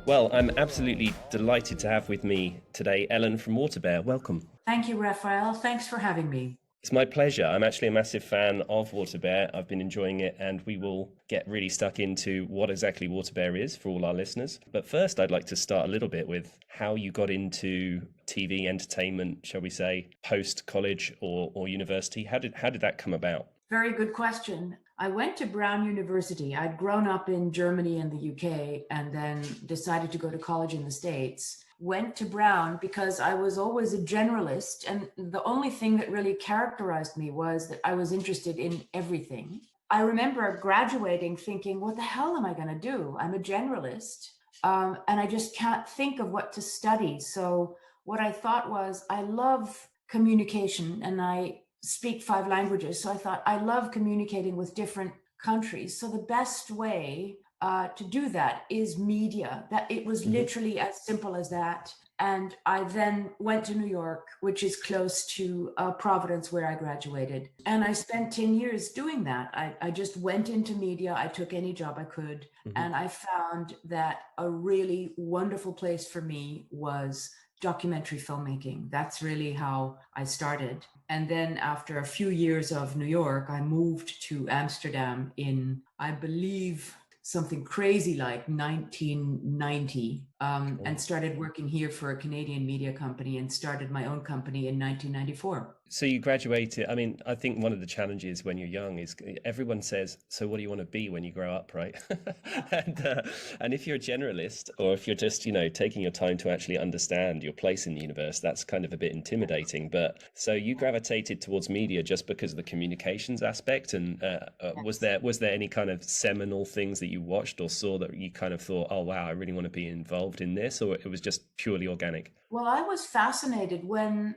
Well, I'm absolutely delighted to have with me today Ellen from WaterBear. Welcome. Thank you, Rafael. Thanks for having me. It's my pleasure. I'm actually a massive fan of WaterBear. I've been enjoying it, and we will get really stuck into what exactly WaterBear is for all our listeners. But first, I'd like to start a little bit with how you got into TV entertainment, shall we say, post college or university. How did that come about? Very good question. I went to Brown University. I'd grown up in Germany and the UK and then decided to go to college in the States. Went to Brown because I was always a generalist. And the only thing that really characterized me was that I was interested in everything. I remember graduating thinking, what the hell am I going to do? I'm a generalist. And I just can't think of what to study. So what I thought was, I love communication and I speak 5 languages. So I thought, I love communicating with different countries. So the best way to do that is media. That it was literally as simple as that. And I then went to New York, which is close to Providence, where I graduated. And I spent 10 years doing that. I just went into media. I took any job I could. And I found that a really wonderful place for me was documentary filmmaking. That's really how I started. And then after a few years of New York, I moved to Amsterdam in, I believe, something crazy like 1990, and started working here for a Canadian media company and started my own company in 1994. So you graduated. I mean, I think one of the challenges when you're young is everyone says, "So what do you want to be when you grow up?" Right? And if you're a generalist, or if you're just taking your time to actually understand your place in the universe, that's kind of a bit intimidating. But so you gravitated towards media just because of the communications aspect. And was there any kind of seminal things that you watched or saw that you kind of thought, "Oh wow, I really want to be involved in this," or it was just purely organic? Well, I was fascinated when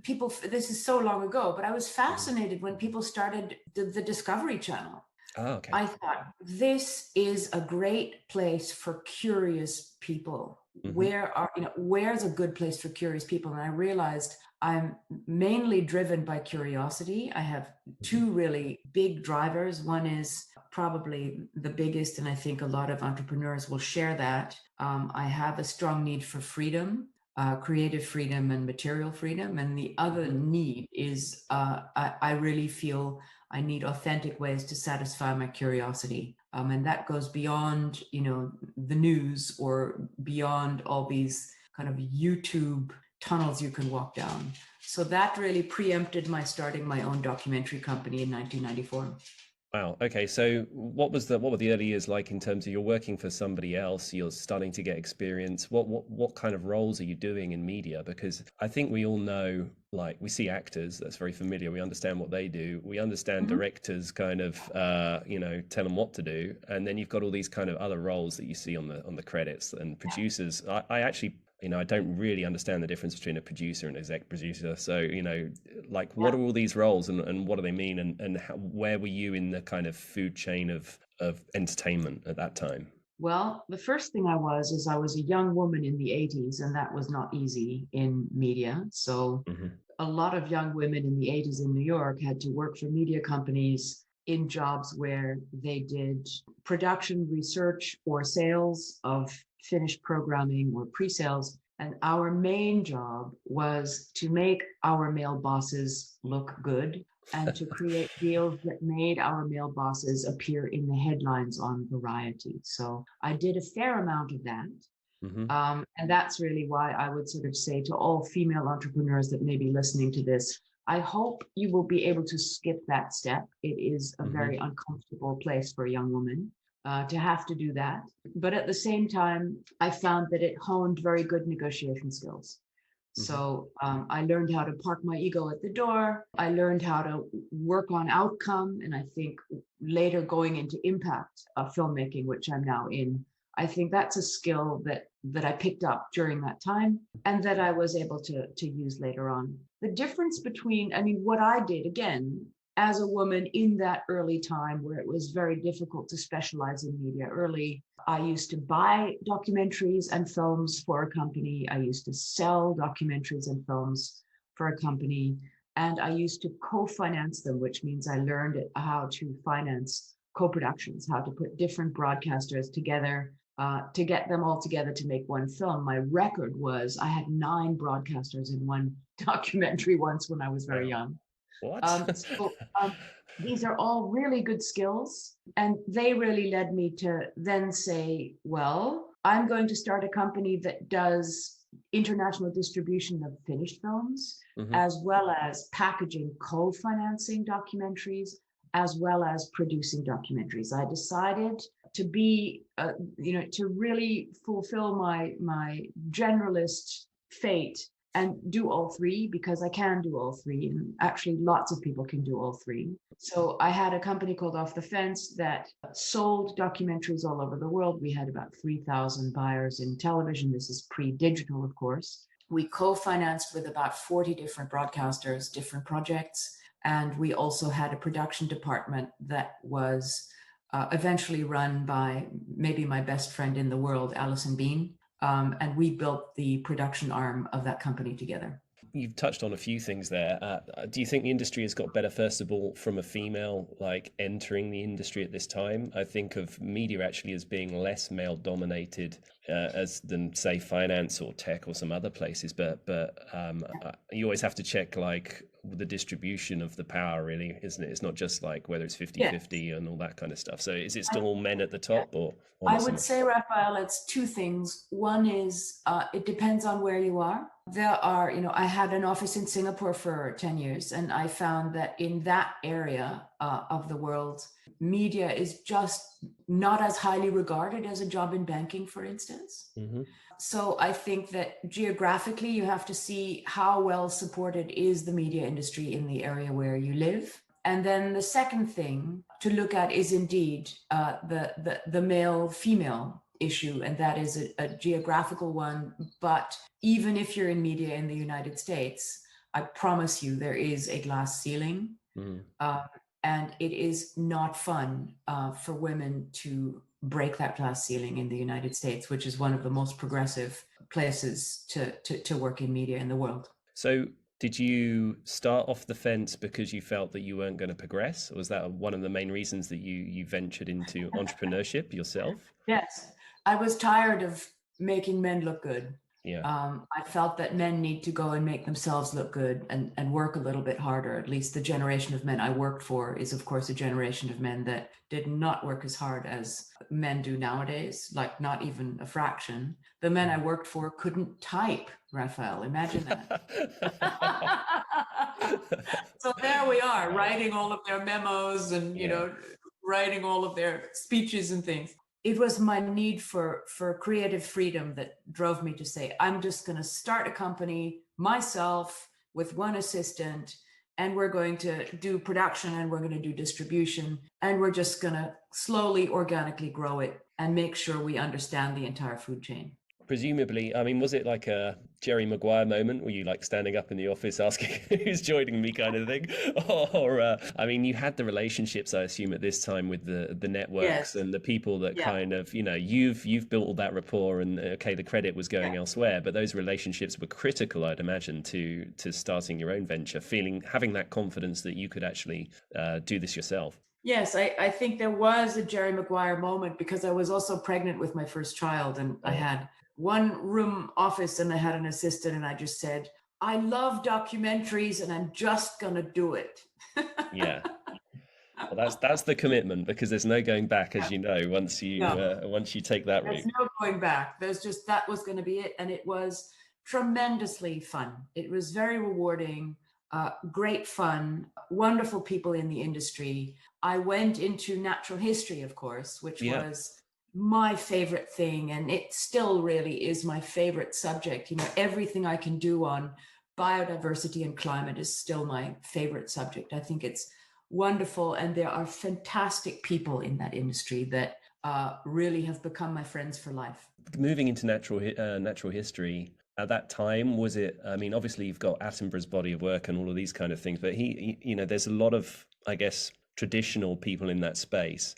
people, this is so long ago, but I was fascinated when people started the Discovery Channel. Oh, okay. I thought, this is a great place for curious people. Hmm. Where's a good place for curious people? And I realized I'm mainly driven by curiosity. I have two really big drivers. One is probably the biggest, and I think a lot of entrepreneurs will share that. I have a strong need for freedom, creative freedom and material freedom. And the other need is I really feel I need authentic ways to satisfy my curiosity. And that goes beyond, the news or beyond all these kind of YouTube tunnels you can walk down. So that really preempted my starting my own documentary company in 1994. Wow. Okay. So what were the early years like in terms of you're working for somebody else, you're starting to get experience. What kind of roles are you doing in media? Because I think we all know, like we see actors, that's very familiar. We understand what they do. We understand Mhm. directors kind of tell them what to do. And then you've got all these kind of other roles that you see on the credits and producers. I actually I don't really understand the difference between a producer and exec producer. So, like, what Yeah. are all these roles and what do they mean? And where were you in the kind of food chain of entertainment at that time? Well, the first thing I was a young woman in the 80s, and that was not easy in media. So Hmm. a lot of young women in the 80s in New York had to work for media companies in jobs where they did production, research, or sales of finished programming or pre-sales. And our main job was to make our male bosses look good and to create deals that made our male bosses appear in the headlines on Variety. So I did a fair amount of that. Hmm. And that's really why I would sort of say to all female entrepreneurs that may be listening to this, I hope you will be able to skip that step. It is a very Hmm. uncomfortable place for a young woman to have to do that. But at the same time, I found that it honed very good negotiation skills. Hmm. So I learned how to park my ego at the door. I learned how to work on outcome. And I think later going into impact filmmaking, which I'm now in, I think that's a skill that I picked up during that time and that I was able to use later on. The difference between, I mean, what I did again as a woman in that early time where it was very difficult to specialize in media early, I used to buy documentaries and films for a company. I used to sell documentaries and films for a company. And I used to co-finance them, which means I learned how to finance co-productions, how to put different broadcasters together to get them all together to make one film. My record was I had 9 broadcasters in one documentary once when I was very Wow. young. What? These are all really good skills. And they really led me to then say, well, I'm going to start a company that does international distribution of finished films, as well as packaging, co-financing documentaries, as well as producing documentaries. I decided to be, to really fulfill my generalist fate and do all 3, because I can do all 3. And actually lots of people can do all 3. So I had a company called Off the Fence that sold documentaries all over the world. We had about 3,000 buyers in television. This is pre-digital, of course. We co-financed with about 40 different broadcasters, different projects. And we also had a production department that was eventually run by maybe my best friend in the world, Alison Bean. And we built the production arm of that company together. You've touched on a few things there. Do you think the industry has got better, first of all, from a female like entering the industry at this time? I think of media actually as being less male dominated than say finance or tech or some other places. But you always have to check like the distribution of the power, really, isn't it? It's not just like whether it's 50-50 and all that kind of stuff. So is it still all men at the top, or I would say, Rafael, it's 2 things. One is it depends on where you are. There are, I had an office in Singapore for 10 years, and I found that in that area of the world, media is just not as highly regarded as a job in banking, for instance. So I think that geographically, you have to see how well supported is the media industry in the area where you live. And then the second thing to look at is indeed the male-female issue, and that is a geographical one. But even if you're in media in the United States, I promise you there is a glass ceiling. And it is not fun for women to break that glass ceiling in the United States, which is one of the most progressive places to work in media in the world. So did you start off the fence because you felt that you weren't going to progress? Or was that one of the main reasons that you ventured into entrepreneurship yourself? Yes, I was tired of making men look good. Yeah. I felt that men need to go and make themselves look good and work a little bit harder. At least the generation of men I worked for is, of course, a generation of men that did not work as hard as men do nowadays, like not even a fraction. The men I worked for couldn't type, Rafael. Imagine that. So there we are, writing all of their memos and, writing all of their speeches and things. It was my need for creative freedom that drove me to say, I'm just going to start a company myself with one assistant, and we're going to do production and we're going to do distribution, and we're just going to slowly, organically grow it and make sure we understand the entire food chain. Presumably, I mean, was it like a Jerry Maguire moment? Were you like standing up in the office asking who's joining me kind of thing? Or, I mean, you had the relationships, I assume, at this time with the networks and the people that kind of, you've built all that rapport, and okay, the credit was going elsewhere, but those relationships were critical, I'd imagine, to starting your own venture, having that confidence that you could actually do this yourself. Yes, I think there was a Jerry Maguire moment because I was also pregnant with my first child, and I had one room office and I had an assistant, and I just said, I love documentaries and I'm just going to do it. Yeah. Well, that's the commitment, because there's no going back, as you know, once you take that route. There's no going back. There's just, that was going to be it. And it was tremendously fun. It was very rewarding, great fun, wonderful people in the industry. I went into natural history, of course, which was my favorite thing. And it still really is my favorite subject. Everything I can do on biodiversity and climate is still my favorite subject. I think it's wonderful. And there are fantastic people in that industry that really have become my friends for life. Moving into natural history, at that time, was it, I mean, obviously you've got Attenborough's body of work and all of these kind of things, but he there's a lot of, I guess, traditional people in that space.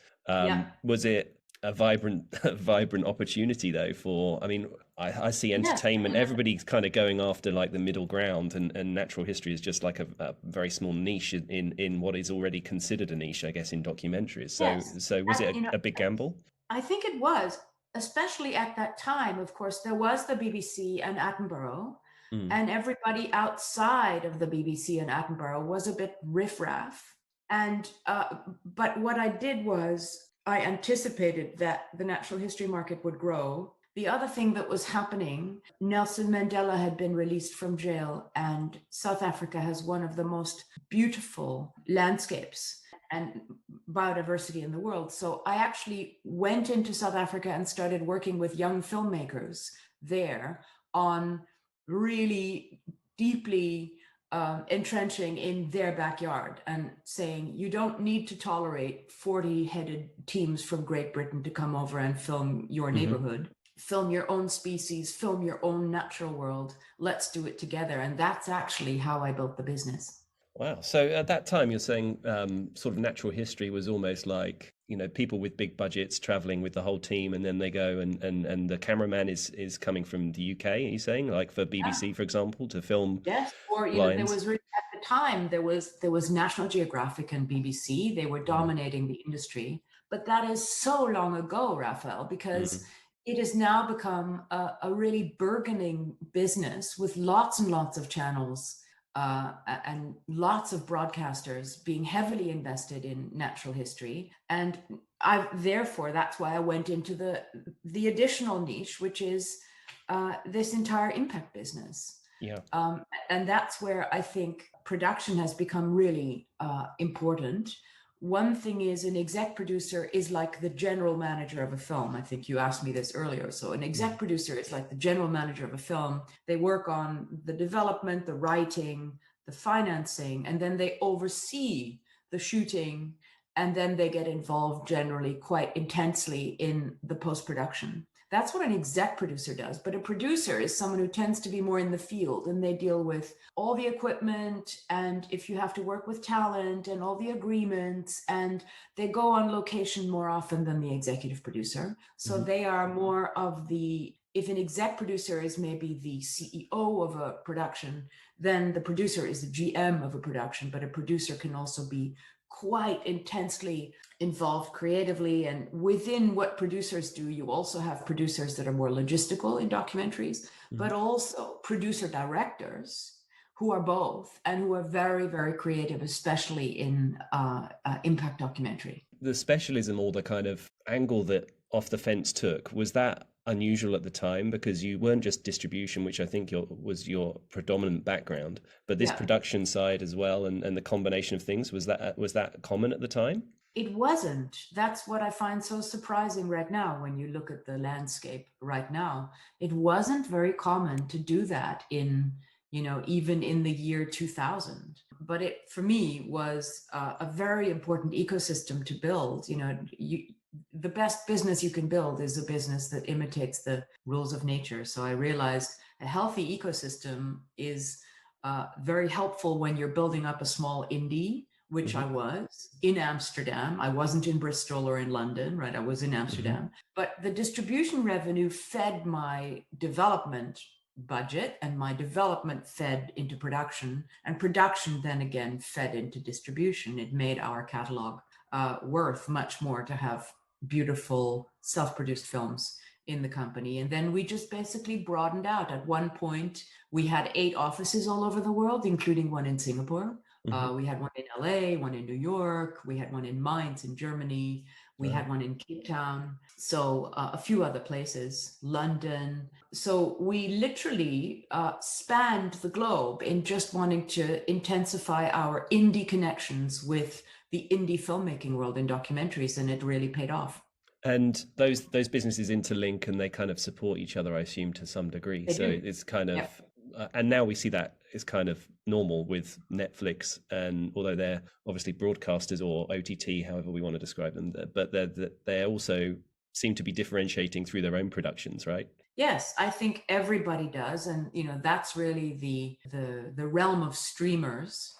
Was it a vibrant opportunity though for, I mean, I see entertainment, everybody's kind of going after like the middle ground, and natural history is just like a very small niche in what is already considered a niche, I guess, in documentaries. So was it a big gamble? I think it was. especially at that time, of course, there was the BBC and Attenborough, Mm. and everybody outside of the BBC and Attenborough was a bit riffraff. And but what I did was I anticipated that the natural history market would grow. The other thing that was happening, Nelson Mandela had been released from jail, and South Africa has one of the most beautiful landscapes and biodiversity in the world. So I actually went into South Africa and started working with young filmmakers there on really deeply entrenching in their backyard and saying, you don't need to tolerate 40-headed teams from Great Britain to come over and film your neighborhood. Film your own species, film your own natural world. Let's do it together. And that's actually how I built the business. Wow. So at that time, you're saying sort of natural history was almost like, people with big budgets traveling with the whole team, and then they go and the cameraman is coming from the UK, are you saying? Like for BBC, for example, to film Yes, or there lions? was really, at the time there was National Geographic and BBC. They were Mm. dominating the industry, but that is so long ago, Rafael, because Mm. it has now become a really burgeoning business with lots and lots of channels and lots of broadcasters being heavily invested in natural history. And therefore, that's why I went into the additional niche, which is this entire impact business. Yeah. And that's where I think production has become really important. One thing is, an exec producer is like the general manager of a film. I think you asked me this earlier. So an exec producer is like the general manager of a film. They work on the development, the writing, the financing, and then they oversee the shooting, and then they get involved generally quite intensely in the post-production. That's what an exec producer does. But a producer is someone who tends to be more in the field, and they deal with all the equipment, and if you have to work with talent and all the agreements, and they go on location more often than the executive producer. So they are more of if an exec producer is maybe the CEO of a production, then the producer is the GM of a production, but a producer can also be quite intensely involved creatively. And within what producers do, you also have producers that are more logistical in documentaries, but also producer directors who are both and who are very, very creative, especially in impact documentary. The specialism, or the kind of angle that Off the Fence took, was that unusual at the time? Because you weren't just distribution, which I think was your predominant background, but this production side as well, and the combination of things, was that common at the time? It wasn't. That's what I find so surprising right now when you look at the landscape right now. It wasn't very common to do that even in the year 2000. But it, for me, was a very important ecosystem to build. The best business you can build is a business that imitates the rules of nature. So I realized a healthy ecosystem is very helpful when you're building up a small indie, which I was in Amsterdam. I wasn't in Bristol or in London, right? I was in Amsterdam. But the distribution revenue fed my development budget, and my development fed into production, and production then again fed into distribution. It made our catalog worth much more to have beautiful self-produced films in the company. And then we just basically broadened out. At one point, we had 8 offices all over the world, including one in Singapore. We had one in LA, one in New York. We had one in Mainz in Germany. We had one in Cape Town. So a few other places, London. So we literally spanned the globe in just wanting to intensify our indie connections with the indie filmmaking world in documentaries, and it really paid off. And those businesses interlink, and they kind of support each other, I assume, to some degree. They So do. it's kind of, Yep. And now we see that is kind of normal with Netflix, and although they're obviously broadcasters or OTT, however we want to describe them, but they also seem to be differentiating through their own productions, right? Yes, I think everybody does, and that's really the realm of streamers.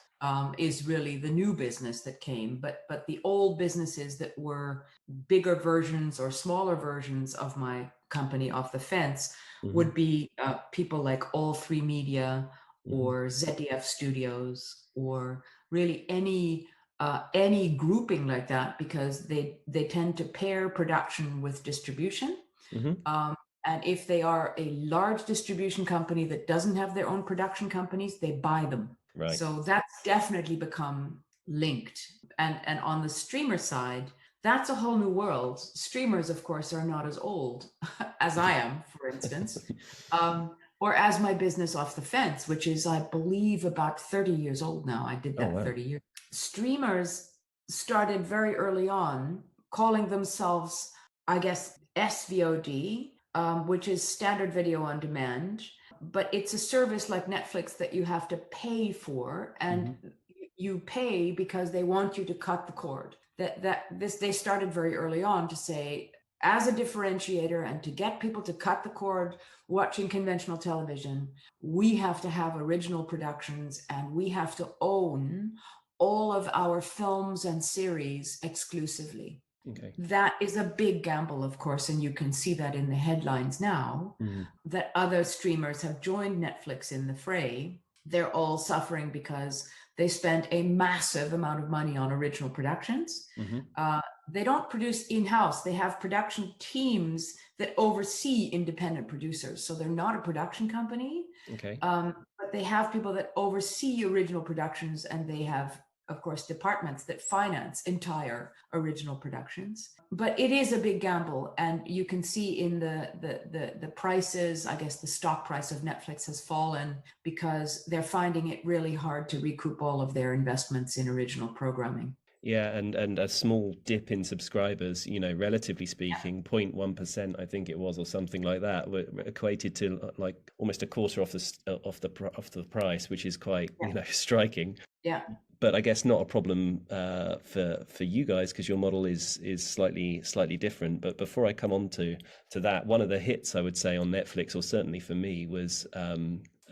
Is really the new business that came, but the old businesses that were bigger versions or smaller versions of my company, Off the Fence, would be people like All3 Media or ZDF Studios, or really any grouping like that, because they tend to pair production with distribution. Hmm. And if they are a large distribution company that doesn't have their own production companies, they buy them. Right. So that's definitely become linked. And on the streamer side, that's a whole new world. Streamers, of course, are not as old as I am, for instance, or as my business Off the Fence, which is, I believe, about 30 years old now. I did Oh, that wow. 30 years. Streamers started very early on calling themselves, I guess, SVOD, which is standard video on demand. But it's a service like Netflix that you have to pay for, and you pay because they want you to cut the cord. They started very early on to say, as a differentiator and to get people to cut the cord watching conventional television, we have to have original productions and we have to own all of our films and series exclusively. Okay. That is a big gamble, of course, and you can see that in the headlines now, that other streamers have joined Netflix in the fray. They're all suffering because they spent a massive amount of money on original productions. They don't produce in-house. They have production teams that oversee independent producers. So they're not a production company, Okay. but they have people that oversee original productions, and they have, of course, departments that finance entire original productions. But it is a big gamble, and you can see in the prices. I guess the stock price of Netflix has fallen because they're finding it really hard to recoup all of their investments in original programming. Yeah, and a small dip in subscribers, relatively speaking, 0.1%, I think it was, or something like that, equated to like almost a quarter off the price, which is quite, striking. Yeah. But I guess not a problem for you guys, because your model is slightly different. But before I come on to that, one of the hits I would say on Netflix, or certainly for me, was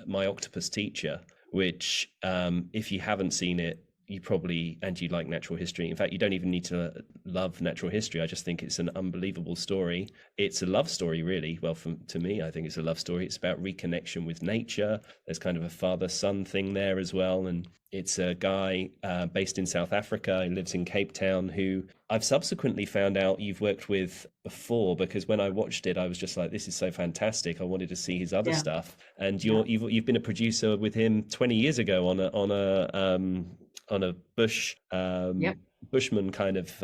My Octopus Teacher, which if you haven't seen it, you probably, and you like natural history. In fact, you don't even need to love natural history. I just think it's an unbelievable story. It's a love story, really. Well, to me, I think it's a love story. It's about reconnection with nature. There's kind of a father-son thing there as well. And it's a guy based in South Africa. He lives in Cape Town, who I've subsequently found out you've worked with before, because when I watched it, I was just like, this is so fantastic. I wanted to see his other stuff. And you've been a producer with him 20 years ago on a bushman kind of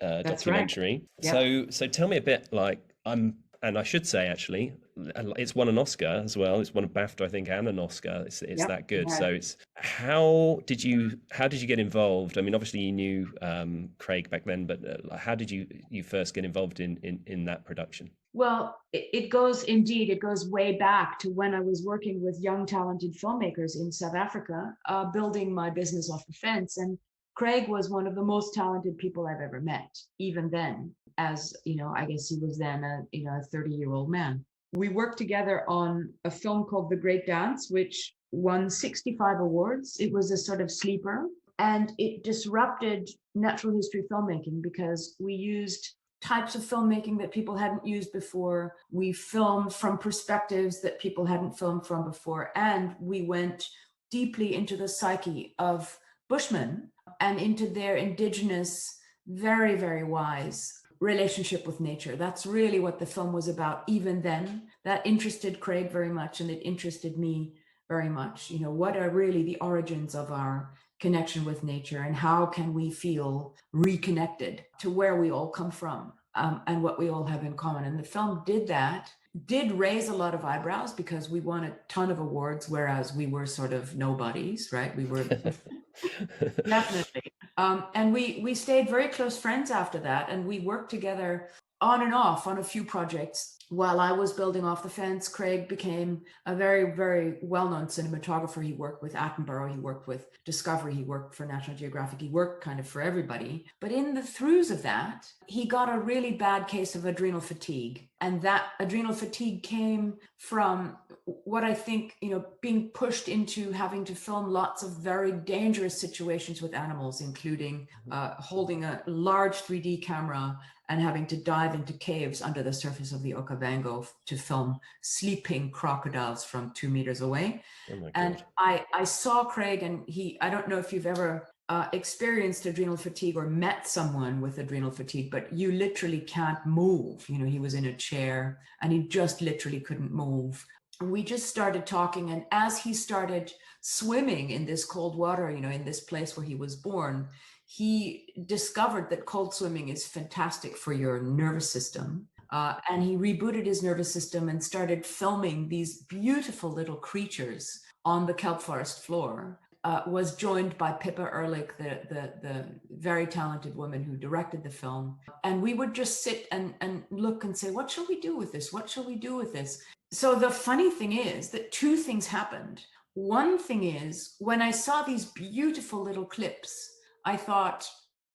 documentary. Right. So tell me a bit, like, and I should say, actually, it's won an Oscar as well. It's won a BAFTA, I think, and an Oscar. It's that good. So it's how did you get involved? I mean, obviously you knew Craig back then, but how did you first get involved in that production? Well, it goes way back to when I was working with young, talented filmmakers in South Africa, building my business Off the Fence. And Craig was one of the most talented people I've ever met, even then, as, I guess he was then a 30-year-old man. We worked together on a film called The Great Dance, which won 65 awards. It was a sort of sleeper, and it disrupted natural history filmmaking because we used types of filmmaking that people hadn't used before. We filmed from perspectives that people hadn't filmed from before. And we went deeply into the psyche of Bushmen and into their indigenous, very, very wise relationship with nature. That's really what the film was about. Even then, that interested Craig very much, and it interested me very much. What are really the origins of our connection with nature, and how can we feel reconnected to where we all come from, and what we all have in common. And the film did raise a lot of eyebrows because we won a ton of awards, whereas we were sort of nobodies, right? We were definitely. And we stayed very close friends after that, and we worked together on and off on a few projects. While I was building Off the Fence, Craig became a very, very well-known cinematographer. He worked with Attenborough, he worked with Discovery, he worked for National Geographic, he worked kind of for everybody. But in the throughs of that, he got a really bad case of adrenal fatigue. And that adrenal fatigue came from what I think, being pushed into having to film lots of very dangerous situations with animals, including holding a large 3D camera and having to dive into caves under the surface of the Okavango to film sleeping crocodiles from 2 meters away. Oh my God. And I saw Craig, and I don't know if you've ever experienced adrenal fatigue or met someone with adrenal fatigue, but you literally can't move. You know, he was in a chair and he just literally couldn't move. And we just started talking. And as he started swimming in this cold water, you know, in this place where he was born, he discovered that cold swimming is fantastic for your nervous system. And he rebooted his nervous system and started filming these beautiful little creatures on the kelp forest floor. Was joined by Pippa Ehrlich, the very talented woman who directed the film. And we would just sit and look and say, what shall we do with this? What shall we do with this? So the funny thing is that two things happened. One thing is, when I saw these beautiful little clips, I thought,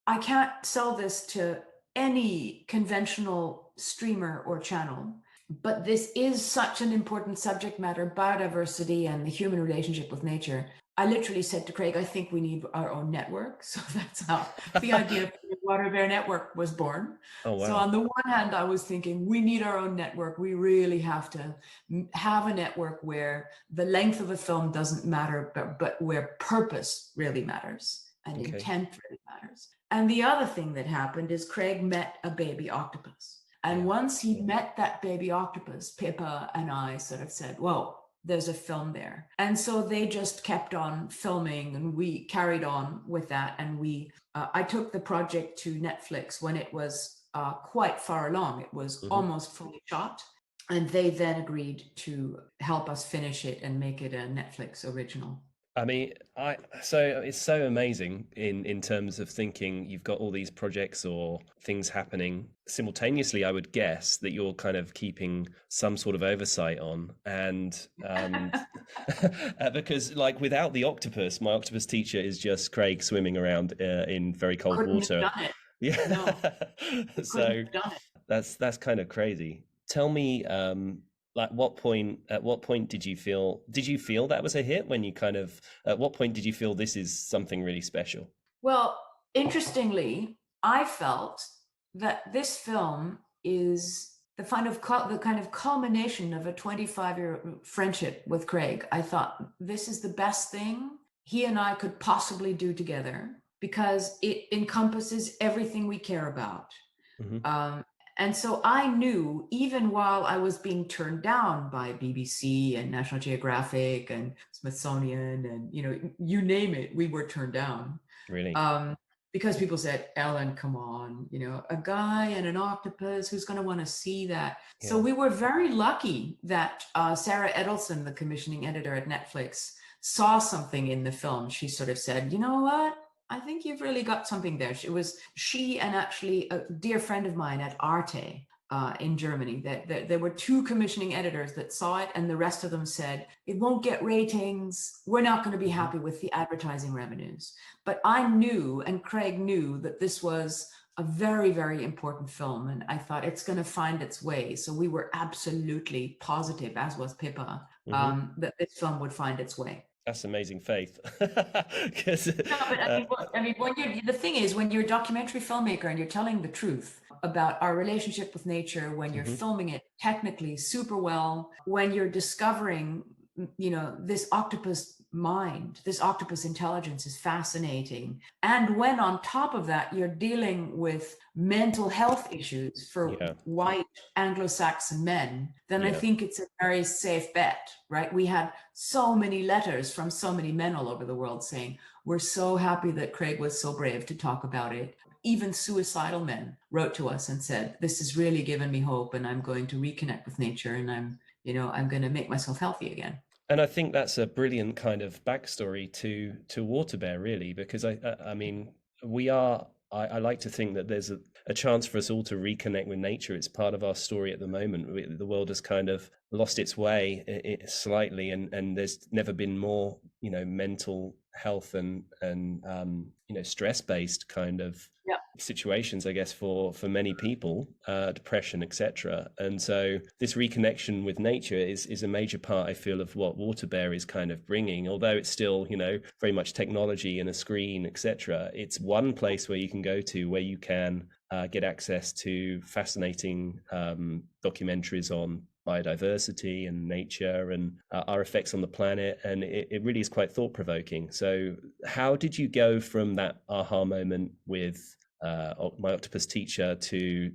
I can't sell this to any conventional streamer or channel. But this is such an important subject matter, biodiversity and the human relationship with nature. I literally said to Craig, I think we need our own network. So that's how the idea of the WaterBear Network was born. Oh, wow. So on the one hand, I was thinking we need our own network. We really have to have a network where the length of a film doesn't matter, but where purpose really matters and intent really matters. And the other thing that happened is Craig met a baby octopus. And once he met that baby octopus, Pippa and I sort of said, whoa, there's a film there. And so they just kept on filming and we carried on with that. And I took the project to Netflix when it was quite far along. It was almost fully shot. And they then agreed to help us finish it and make it a Netflix original. I mean, so it's so amazing in terms of thinking you've got all these projects or things happening simultaneously. I would guess that you're kind of keeping some sort of oversight on, and because like without the octopus, my octopus teacher is just Craig swimming around in very cold water. Have done it. Yeah, no, so have done it. that's kind of crazy. Tell me. Like at what point did you feel that was a hit when you kind of, at what point did you feel this is something really special? Well, interestingly, I felt that this film is the kind of culmination of a 25-year friendship with Craig. I thought this is the best thing he and I could possibly do together because it encompasses everything we care about. And so I knew, even while I was being turned down by BBC and National Geographic and Smithsonian and, you know, you name it, we were turned down. Really? Because people said, Ellen, come on, you know, a guy and an octopus, who's going to want to see that? Yeah. So we were very lucky that Sarah Edelson, the commissioning editor at Netflix, saw something in the film. She sort of said, you know what? I think you've really got something there. It was she and actually a dear friend of mine at Arte in Germany. There were two commissioning editors that saw it, and the rest of them said, it won't get ratings. We're not going to be happy with the advertising revenues. But I knew, and Craig knew, that this was a very, very important film. And I thought it's going to find its way. So we were absolutely positive, as was Pippa, that this film would find its way. That's amazing faith. No, but I mean, the thing is, when you're a documentary filmmaker and you're telling the truth about our relationship with nature, when you're filming it technically super well, when you're discovering, you know, this octopus mind, this octopus intelligence is fascinating. And when on top of that, you're dealing with mental health issues for white Anglo-Saxon men, then I think it's a very safe bet, right? We had so many letters from so many men all over the world saying, we're so happy that Craig was so brave to talk about it. Even suicidal men wrote to us and said, this has really given me hope, and I'm going to reconnect with nature, and I'm going to make myself healthy again. And I think that's a brilliant kind of backstory to WaterBear, really, because I mean, I like to think that there's a chance for us all to reconnect with nature. It's part of our story at the moment. The world has kind of lost its way slightly, and there's never been more, you know, mental health and you know, stress-based kind of situations, I guess, for many people, depression, etc. And so this reconnection with nature is a major part, I feel, of what WaterBear is kind of bringing. Although it's still, you know, very much technology and a screen, etc. It's one place where you can go to where you can get access to fascinating documentaries on biodiversity and nature and our effects on the planet. And it really is quite thought-provoking. So how did you go from that aha moment with My Octopus Teacher to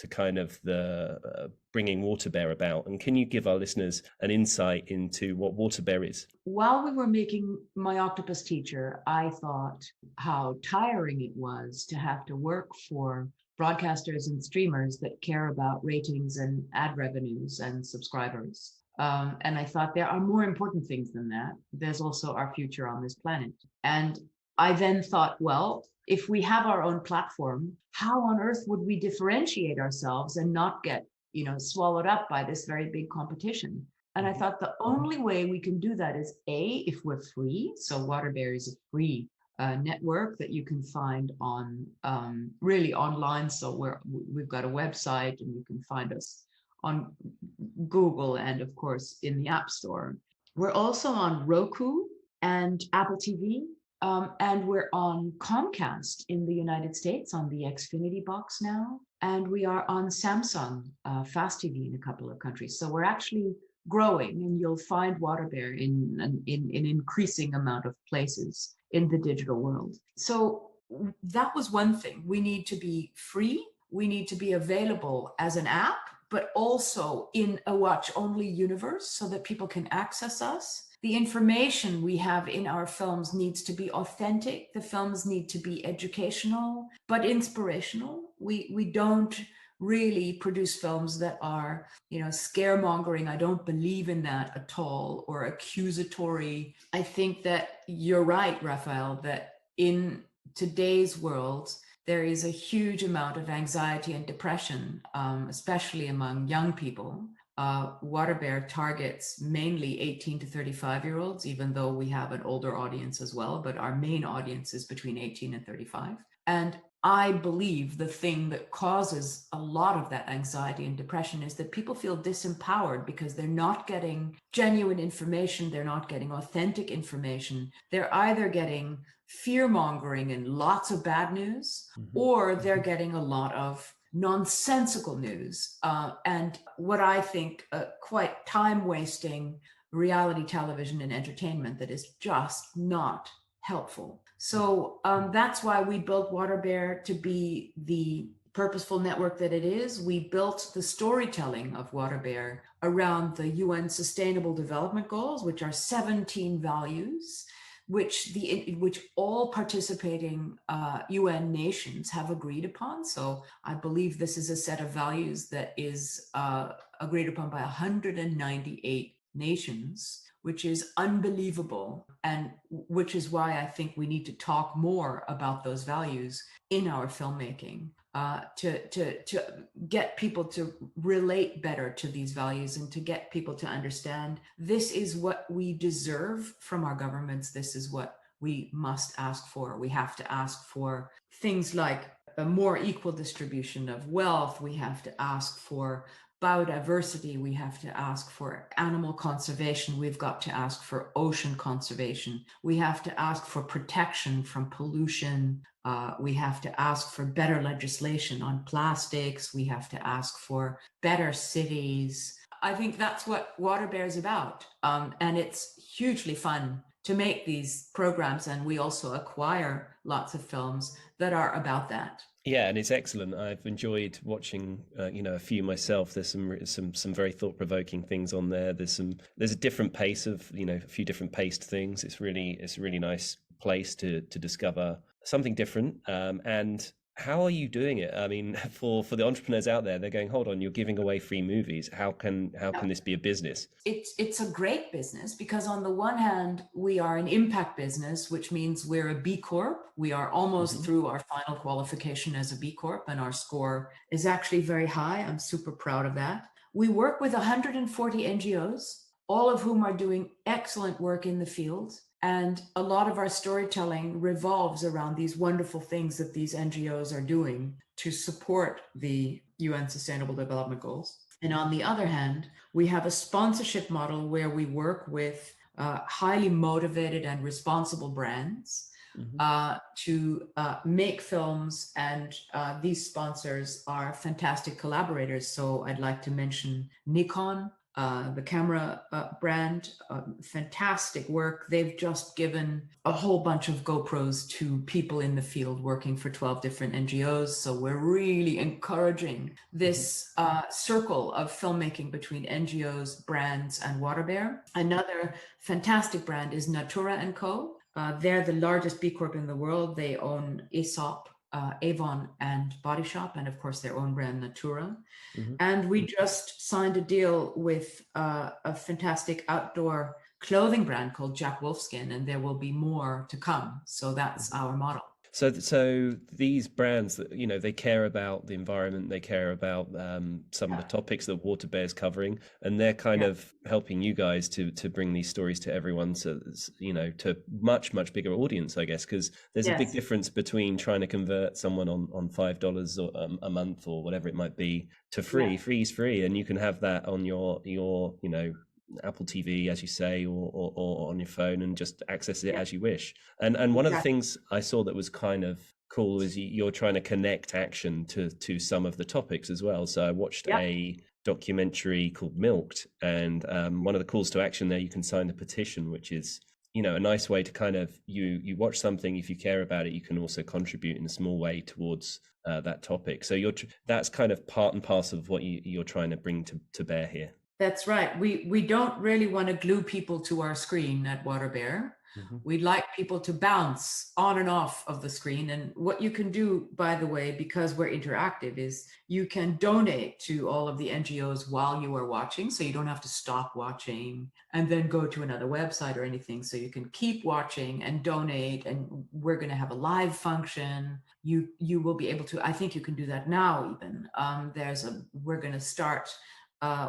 kind of the bringing WaterBear about? And can you give our listeners an insight into what WaterBear is? While we were making My Octopus Teacher, I thought how tiring it was to have to work for broadcasters and streamers that care about ratings and ad revenues and subscribers. And I thought there are more important things than that. There's also our future on this planet. And I then thought, well, if we have our own platform, how on earth would we differentiate ourselves and not get, swallowed up by this very big competition? And I thought the only way we can do that is if we're free. So WaterBear is a free network that you can find on really online. So we've got a website, and you can find us on Google and of course in the App Store. We're also on Roku and Apple TV. And we're on Comcast in the United States on the Xfinity box now. And we are on Samsung Fast TV in a couple of countries. So we're actually growing, and you'll find WaterBear in an increasing amount of places in the digital world. So that was one thing. We need to be free. We need to be available as an app, but also in a watch-only universe so that people can access us. The information we have in our films needs to be authentic. The films need to be educational, but inspirational. We don't really produce films that are, scaremongering. I don't believe in that at all, or accusatory. I think that you're right, Rafael, that in today's world, there is a huge amount of anxiety and depression, especially among young people. WaterBear targets mainly 18 to 35-year-olds, even though we have an older audience as well, but our main audience is between 18 and 35. And I believe the thing that causes a lot of that anxiety and depression is that people feel disempowered because they're not getting genuine information, they're not getting authentic information. They're either getting fear-mongering and lots of bad news, or they're getting a lot of nonsensical news and what I think quite time-wasting reality television and entertainment that is just not helpful. So that's why we built WaterBear to be the purposeful network that it is. We built the storytelling of WaterBear around the UN Sustainable Development Goals, which are 17 values, which all participating UN nations have agreed upon. So I believe this is a set of values that is agreed upon by 198 nations, which is unbelievable, and which is why I think we need to talk more about those values in our filmmaking. To get people to relate better to these values, and to get people to understand this is what we deserve from our governments. This is what we must ask for. We have to ask for things like a more equal distribution of wealth. We have to ask for biodiversity. We have to ask for animal conservation. We've got to ask for ocean conservation. We have to ask for protection from pollution. We have to ask for better legislation on plastics. We have to ask for better cities. I think that's what WaterBear is about. And it's hugely fun to make these programs. And we also acquire lots of films that are about that. Yeah, and it's excellent. I've enjoyed watching, a few myself. There's some very thought-provoking things on there. There's a different pace of, a few different paced things. It's a really nice place to discover something different. And how are you doing it? I mean, for the entrepreneurs out there, they're going, hold on, you're giving away free movies. How can this be a business? It's a great business because on the one hand, we are an impact business, which means we're a B Corp. We are almost through our final qualification as a B Corp, and our score is actually very high. I'm super proud of that. We work with 140 NGOs, all of whom are doing excellent work in the field. And a lot of our storytelling revolves around these wonderful things that these NGOs are doing to support the UN Sustainable Development Goals. And on the other hand, we have a sponsorship model where we work with highly motivated and responsible brands Hmm. to make films, and these sponsors are fantastic collaborators. So I'd like to mention Nikon, the camera brand. Fantastic work. They've just given a whole bunch of GoPros to people in the field working for 12 different NGOs. So we're really encouraging Hmm. this circle of filmmaking between NGOs, brands, and WaterBear. Another fantastic brand is Natura & Co. They're the largest B Corp in the world. They own Aesop, Avon, and Body Shop, and of course their own brand Natura. Hmm. And we just signed a deal with a fantastic outdoor clothing brand called Jack Wolfskin, and there will be more to come. So that's our model. So these brands that they care about the environment, they care about some of Yeah, the topics that WaterBear is covering, and they're kind yeah, of helping you guys to bring these stories to everyone, so to much bigger audience, I guess, because there's a big yes, difference between trying to convert someone on $5 or a month or whatever it might be to yeah, free. Free is free, and you can have that on your Apple TV, as you say, or on your phone, and just access it yeah, as you wish. And one of the exactly. things I saw that was kind of cool was you're trying to connect action to some of the topics as well. So I watched Yep. a documentary called Milked, and one of the calls to action there, you can sign the petition, which is a nice way to kind of you watch something. If you care about it, you can also contribute in a small way towards that topic. So that's kind of part and parcel of what you're trying to bring to bear here. That's right. We don't really want to glue people to our screen at WaterBear. Hmm. We'd like people to bounce on and off of the screen. And what you can do, by the way, because we're interactive, is you can donate to all of the NGOs while you are watching. So you don't have to stop watching and then go to another website or anything. So you can keep watching and donate. And we're going to have a live function. You will be able to, I think you can do that now even. We're going to start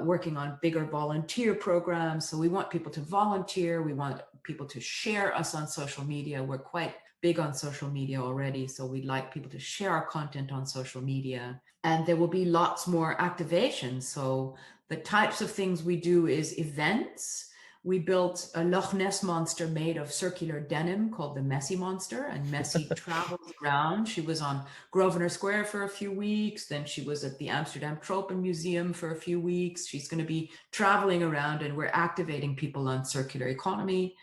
working on bigger volunteer programs. So we want people to volunteer. We want people to share us on social media. We're quite big on social media already. So we'd like people to share our content on social media. And there will be lots more activations. So the types of things we do is events. We built a Loch Ness monster made of circular denim called the Messy Monster, and Messy travels around. She was on Grosvenor Square for a few weeks. Then she was at the Amsterdam Tropen Museum for a few weeks. She's going to be traveling around, and we're activating people on circular economy.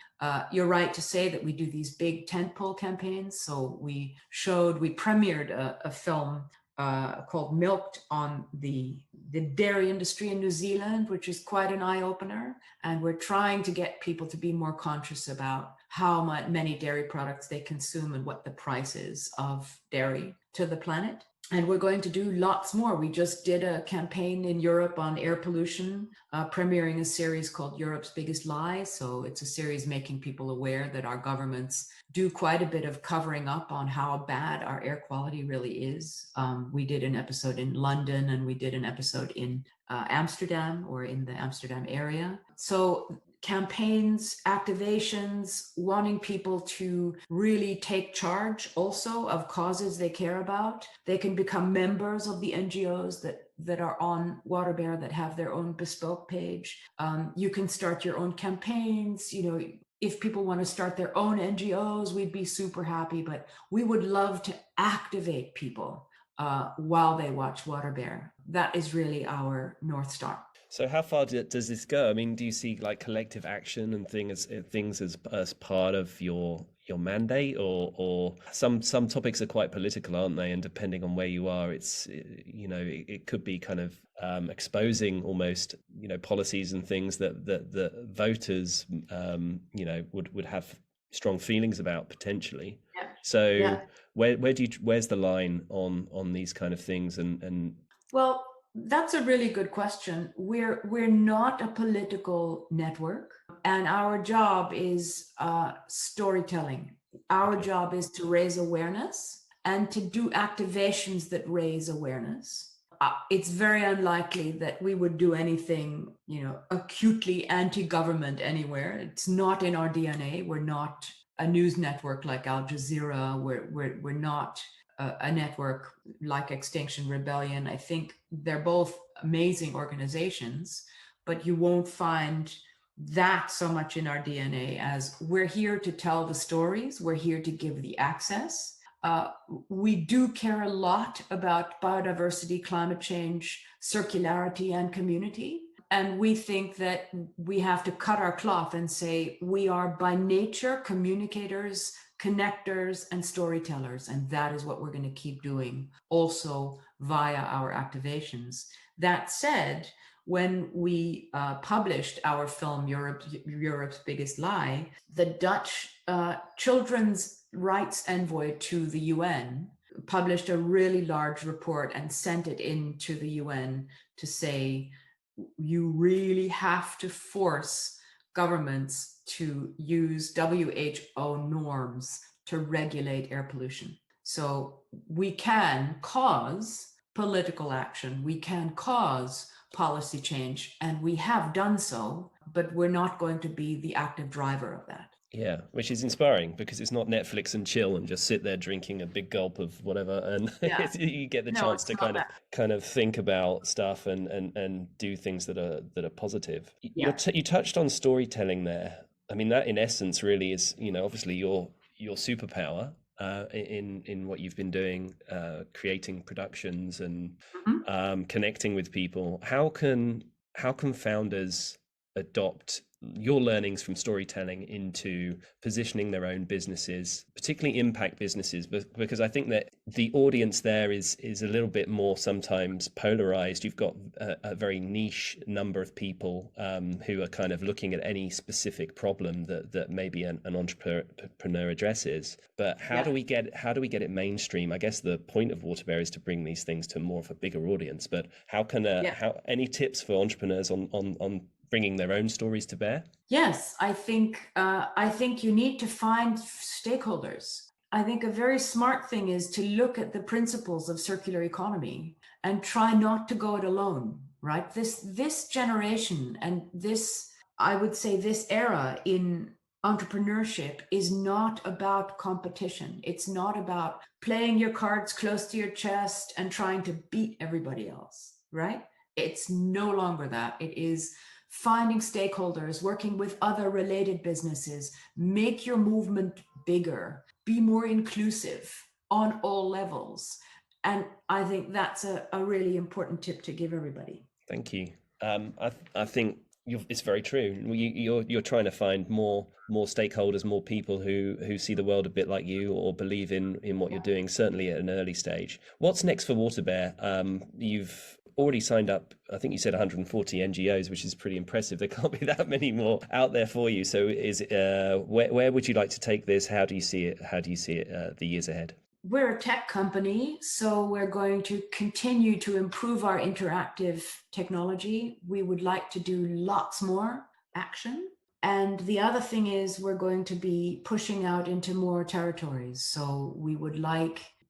You're right to say that we do these big tentpole campaigns. So we premiered a film called Milked on the dairy industry in New Zealand, which is quite an eye opener. And we're trying to get people to be more conscious about how many dairy products they consume and what the price is of dairy to the planet. And we're going to do lots more. We just did a campaign in Europe on air pollution, premiering a series called Europe's Biggest Lie. So it's a series making people aware that our governments do quite a bit of covering up on how bad our air quality really is. We did an episode in London, and we did an episode in Amsterdam, or in the Amsterdam area. So campaigns, activations, wanting people to really take charge also of causes they care about. They can become members of the NGOs that are on WaterBear, that have their own bespoke page. You can start your own campaigns. If people want to start their own NGOs, we'd be super happy, but we would love to activate people while they watch WaterBear. That is really our North Star. So how far does this go? I mean, do you see like collective action and things as part of your mandate, or some topics are quite political, aren't they? And depending on where you are, it could be kind of exposing almost policies and things that voters would have strong feelings about potentially. Yeah. So Yeah. where's the line on these kind of things and Well, that's a really good question. We're not a political network, and our job is storytelling. Our okay. job is to raise awareness and to do activations that raise awareness. It's very unlikely that we would do anything, acutely anti-government anywhere. It's not in our DNA. We're not a news network like Al Jazeera. We're not a network like Extinction Rebellion. I think they're both amazing organizations, but you won't find that so much in our DNA as we're here to tell the stories, we're here to give the access. We do care a lot about biodiversity, climate change, circularity, and community. And we think that we have to cut our cloth and say we are by nature communicators, connectors, and storytellers. And that is what we're going to keep doing also via our activations. That said, when we published our film, Europe's Biggest Lie, the Dutch children's rights envoy to the UN published a really large report and sent it into the UN to say, you really have to force governments to use WHO norms to regulate air pollution. So we can cause political action, we can cause policy change, and we have done so, but we're not going to be the active driver of that. Yeah, which is inspiring because it's not Netflix and chill and just sit there drinking a big gulp of whatever, and you get the chance to kind of think about stuff and do things that are positive. Yeah. You touched on storytelling there. I mean, that in essence really is, obviously your superpower in what you've been doing, creating productions and connecting with people. How can founders adopt your learnings from storytelling into positioning their own businesses, particularly impact businesses? Because I think that the audience there is a little bit more sometimes polarized. You've got a very niche number of people who are kind of looking at any specific problem that maybe an entrepreneur addresses. But how do we get it mainstream? I guess the point of WaterBear is to bring these things to more of a bigger audience. But how any tips for entrepreneurs on bringing their own stories to bear? Yes, I think you need to find stakeholders. I think a very smart thing is to look at the principles of circular economy and try not to go it alone, right? This generation and I would say this era in entrepreneurship is not about competition. It's not about playing your cards close to your chest and trying to beat everybody else, right? It's no longer that. It is finding stakeholders, working with other related businesses, make your movement bigger, be more inclusive on all levels. And I think that's a really important tip to give everybody. Thank you. I think it's very true. You're trying to find more stakeholders, more people who see the world a bit like you or believe in what you're doing, certainly at an early stage. What's next for WaterBear? You've already signed up, I think you said 140 NGOs, which is pretty impressive. There can't be that many more out there for you. So where would you like to take this? How do you see it? The years ahead? We're a tech company, so we're going to continue to improve our interactive technology. We would like to do lots more action. And the other thing is we're going to be pushing out into more territories. So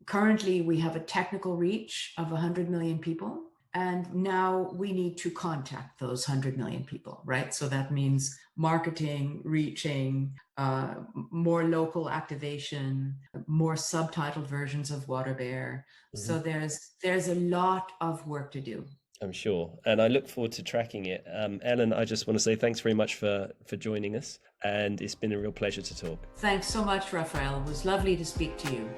currently we have a technical reach of 100 million people. And now we need to contact those 100 million people, right? So that means marketing, reaching, more local activation, more subtitled versions of WaterBear. Mm-hmm. So there's a lot of work to do. I'm sure. And I look forward to tracking it. Ellen, I just want to say thanks very much for joining us. And it's been a real pleasure to talk. Thanks so much, Rafael. It was lovely to speak to you.